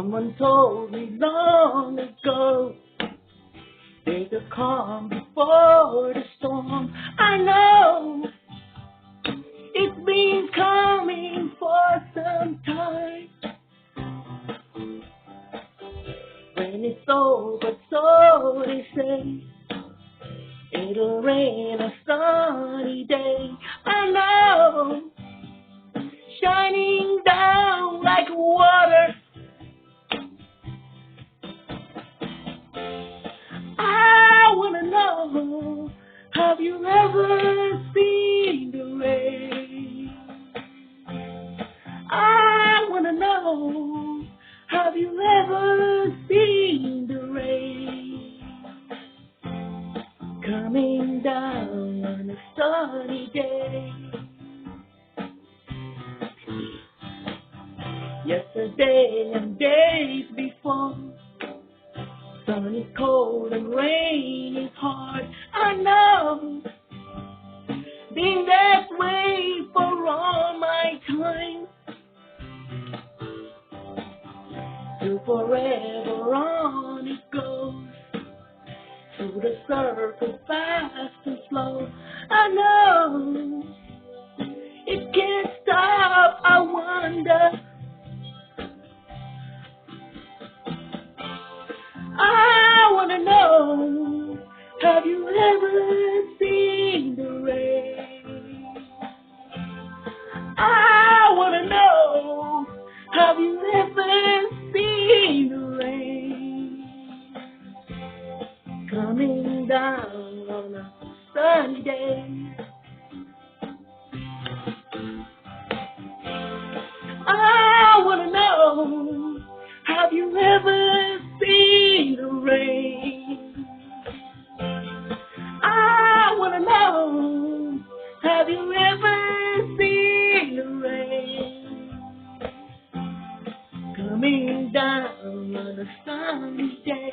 Someone told me long ago, there's a calm before the storm. I know it's been coming for some time. When it's over, so they say, it'll rain a sunny day. I know, shining down like water. I wanna know, have you ever seen the rain? I wanna know, have you ever seen the rain coming down on a sunny day? Yesterday and days before, sun is cold and rain is hard. I know, been that way for all my time. Till forever on it goes, through the circle fast and slow. I know, it can't stop, I wonder. I wanna know, have you ever seen the rain? I wanna know, have you ever seen the rain coming down on a sunny day? I wanna know, have you ever seen the rain? I wanna know, have you ever seen the rain coming down on a sunny day?